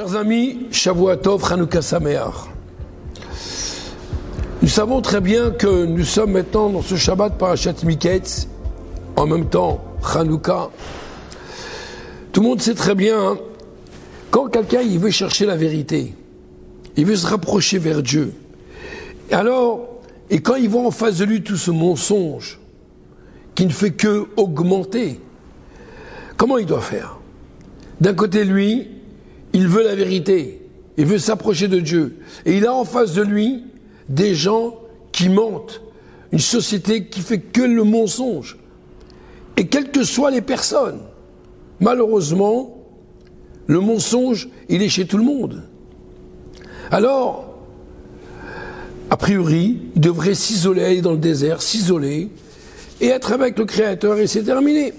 Chers amis, Shavua Tov, Chanukah Sameach. Nous savons très bien que nous sommes maintenant dans ce Shabbat Parashat Miketz, en même temps Chanukah. Tout le monde sait très bien, hein, quand quelqu'un il veut chercher la vérité, il veut se rapprocher vers Dieu. Et quand il voit en face de lui tout ce mensonge qui ne fait que augmenter, comment il doit faire? D'un côté, lui, il veut la vérité, il veut s'approcher de Dieu. Et il a en face de lui des gens qui mentent, une société qui fait que le mensonge. Et quelles que soient les personnes, malheureusement, le mensonge, il est chez tout le monde. Alors, a priori, il devrait s'isoler, aller dans le désert, s'isoler, et être avec le Créateur, et c'est terminé.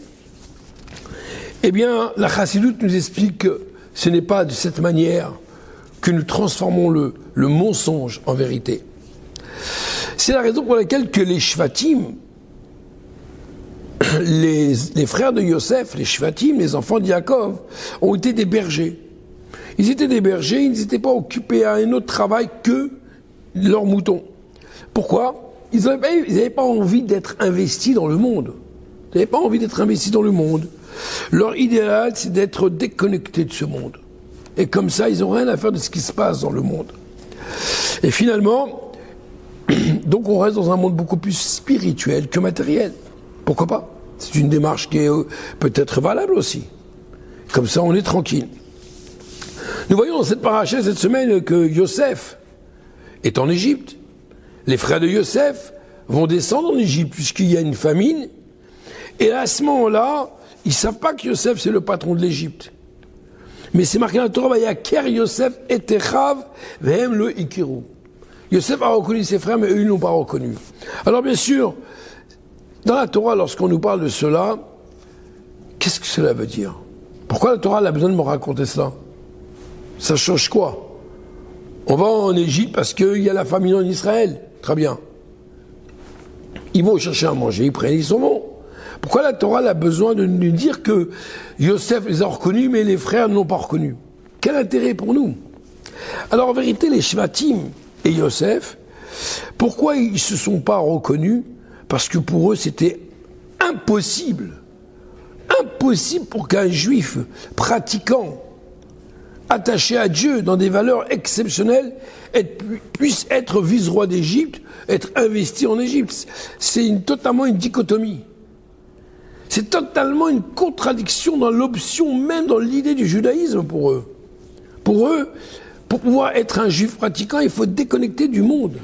Eh bien, la Chassidoute nous explique que ce n'est pas de cette manière que nous transformons le mensonge en vérité. C'est la raison pour laquelle que les Shvatim, les frères de Yosef, les Shvatim, les enfants de Yaakov, ont été des bergers. Ils étaient des bergers, ils n'étaient pas occupés à un autre travail que leurs moutons. Pourquoi? Ils n'avaient pas envie d'être investis dans le monde. Ils n'avaient pas envie d'être investis dans le monde. Leur idéal, c'est d'être déconnectés de ce monde. Et comme ça, ils n'ont rien à faire de ce qui se passe dans le monde. Et finalement, donc on reste dans un monde beaucoup plus spirituel que matériel. Pourquoi pas? C'est une démarche qui est peut-être valable aussi. Comme ça, on est tranquille. Nous voyons dans cette paracha cette semaine que Yosef est en Égypte. Les frères de Yosef vont descendre en Égypte puisqu'il y a une famine. Et à ce moment-là, ils ne savent pas que Yosef, c'est le patron de l'Égypte. Mais c'est marqué dans la Torah, Vayaker Yosef et Techav, vehem lo ikiru. Yosef a reconnu ses frères, mais eux, ils ne l'ont pas reconnu. Alors bien sûr, dans la Torah, lorsqu'on nous parle de cela, qu'est-ce que cela veut dire? Pourquoi la Torah a besoin de me raconter cela? Ça change quoi? On va en Égypte parce qu'il y a la famine en Israël. Très bien. Ils vont chercher à manger, ils prennent, ils sont bons. Pourquoi la Torah a besoin de nous dire que Yosef les a reconnus, mais les frères ne l'ont pas reconnus? Quel intérêt pour nous? Alors en vérité, les Shvatim et Yosef, pourquoi ils ne se sont pas reconnus? Parce que pour eux, c'était impossible pour qu'un juif pratiquant, attaché à Dieu dans des valeurs exceptionnelles, puisse être vice-roi d'Égypte, être investi en Égypte. C'est totalement une dichotomie. C'est totalement une contradiction dans l'option, même dans l'idée du judaïsme pour eux. Pour eux, pour pouvoir être un juif pratiquant, il faut déconnecter du monde.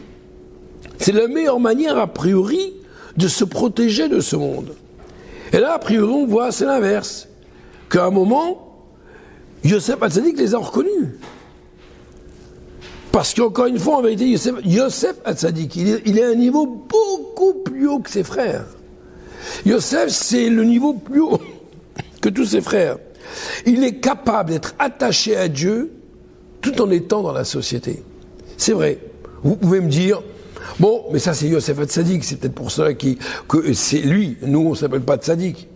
C'est la meilleure manière, a priori, de se protéger de ce monde. Et là, a priori, on voit, c'est l'inverse. Qu'à un moment, Yosef Hatzadik les a reconnus. Parce qu'encore une fois, en vérité, Yosef Hatzadik, il est à un niveau beaucoup plus haut que ses frères. Yosef, c'est le niveau plus haut que tous ses frères. Il est capable d'être attaché à Dieu tout en étant dans la société. C'est vrai. Vous pouvez me dire, bon, mais ça c'est Yosef Hatzadik, c'est peut-être pour cela que c'est lui. Nous, on ne s'appelle pas Hatzadik.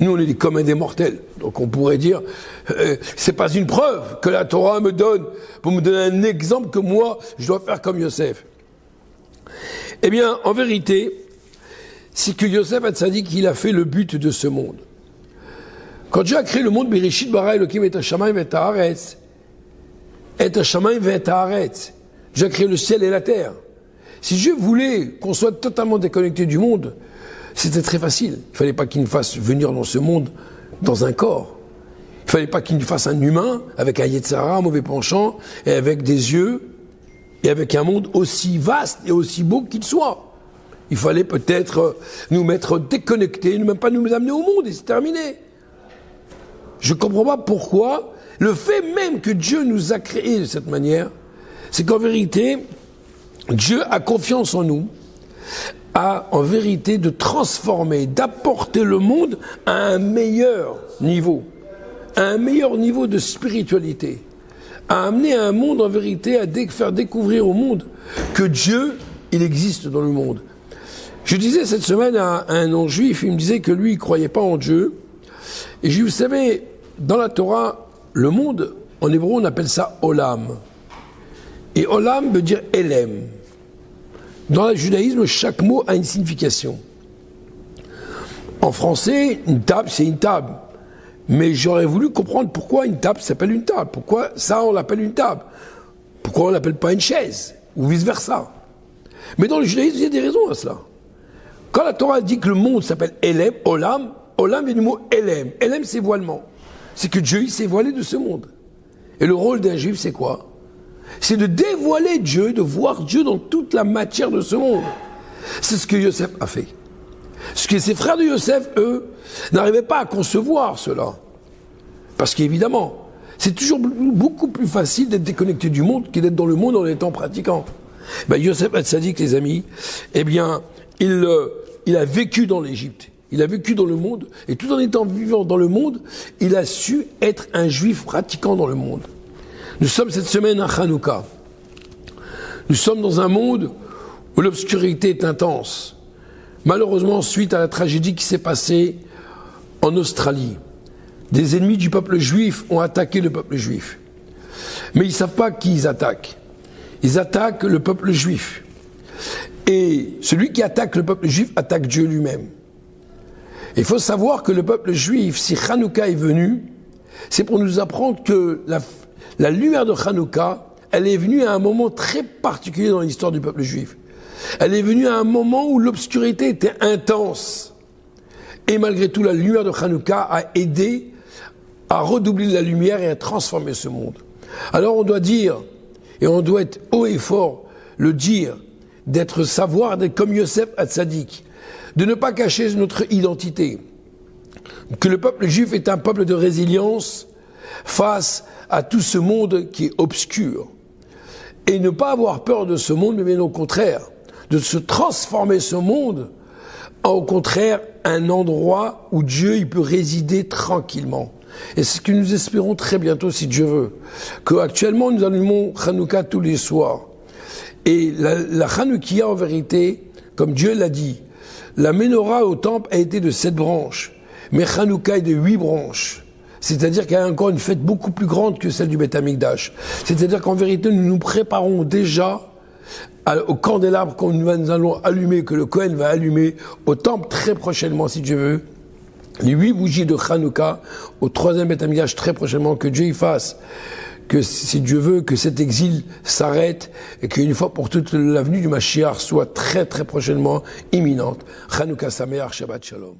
Nous, on est des communs des mortels. Donc on pourrait dire, c'est pas une preuve que la Torah me donne, pour me donner un exemple que moi, je dois faire comme Yosef. Eh bien, en vérité, c'est que Yosef Hatzadik, il a fait le but de ce monde. Quand Dieu a créé le monde, Bereshit bara Elokim et hashamayim et haaretz, et hashamayim et haaretz, Dieu a créé le ciel et la terre. Si Dieu voulait qu'on soit totalement déconnecté du monde, c'était très facile. Il ne fallait pas qu'il nous fasse venir dans ce monde dans un corps. Il ne fallait pas qu'il nous fasse un humain avec un Yetzara, un mauvais penchant, et avec des yeux, et avec un monde aussi vaste et aussi beau qu'il soit. Il fallait peut-être nous mettre déconnectés, ne même pas nous amener au monde, et c'est terminé. Je ne comprends pas pourquoi le fait même que Dieu nous a créés de cette manière, c'est qu'en vérité, Dieu a confiance en nous, a en vérité de transformer, d'apporter le monde à un meilleur niveau de spiritualité, à amener un monde en vérité, à faire découvrir au monde que Dieu, il existe dans le monde. Je disais cette semaine à un non-juif, il me disait que lui, il ne croyait pas en Dieu. Et je dis, vous savez, dans la Torah, le monde En hébreu, on appelle ça Olam. Et Olam veut dire Elem. Dans le judaïsme, chaque mot a une signification. En français, une table, c'est une table. Mais j'aurais voulu comprendre pourquoi une table s'appelle une table. Pourquoi ça, on l'appelle une table. Pourquoi on l'appelle pas une chaise, ou vice-versa. Mais dans le judaïsme, il y a des raisons à cela. Quand la Torah dit que le monde s'appelle Elem, Olam, Olam vient du mot Elem. Elem, c'est voilement. C'est que Dieu, il s'est voilé de ce monde. Et le rôle d'un juif, c'est quoi? C'est de dévoiler Dieu, de voir Dieu dans toute la matière de ce monde. C'est ce que Yosef a fait. Ce que ses frères de Yosef, eux, n'arrivaient pas à concevoir cela. Parce qu'évidemment, c'est toujours beaucoup plus facile d'être déconnecté du monde que d'être dans le monde en étant pratiquant. Ben, Yosef Hatzadik, les amis, eh bien, il a vécu dans l'Égypte. Il a vécu dans le monde, et tout en étant vivant dans le monde, il a su être un juif pratiquant dans le monde. Nous sommes cette semaine à Hanouka. Nous sommes dans un monde où l'obscurité est intense. Malheureusement, suite à la tragédie qui s'est passée en Australie, des ennemis du peuple juif ont attaqué le peuple juif. Mais ils ne savent pas qui ils attaquent. Ils attaquent le peuple juif. Et celui qui attaque le peuple juif attaque Dieu lui-même. Il faut savoir que le peuple juif, si Hanouka est venu, c'est pour nous apprendre que la lumière de Hanouka, elle est venue à un moment très particulier dans l'histoire du peuple juif. Elle est venue à un moment où l'obscurité était intense. Et malgré tout, la lumière de Hanouka a aidé à redoubler la lumière et à transformer ce monde. Alors on doit dire, et on doit être haut et fort, le dire, d'être comme Yosef Hatzadik, de ne pas cacher notre identité, que le peuple juif est un peuple de résilience face à tout ce monde qui est obscur, et ne pas avoir peur de ce monde, mais bien au contraire, de se transformer ce monde en au contraire un endroit où Dieu il peut résider tranquillement. Et c'est ce que nous espérons très bientôt, si Dieu veut, qu'actuellement nous allumons Hanouka tous les soirs. Et la Hanoukia, en vérité, comme Dieu l'a dit, la menorah au temple a été de 7 branches, mais Hanouka est de 8 branches. C'est-à-dire qu'il y a encore une fête beaucoup plus grande que celle du Beth Amikdash. C'est-à-dire qu'en vérité, nous nous préparons déjà au candélabre que nous allons allumer, que le Kohen va allumer au temple très prochainement, si Dieu veut. Les 8 bougies de Hanouka au 3e Beth Amikdash très prochainement, que Dieu y fasse. Que si Dieu veut que cet exil s'arrête et qu'une fois pour toutes l'avenue du Mashiach soit très très prochainement imminente. Hanouka Sameach, Shabbat Shalom.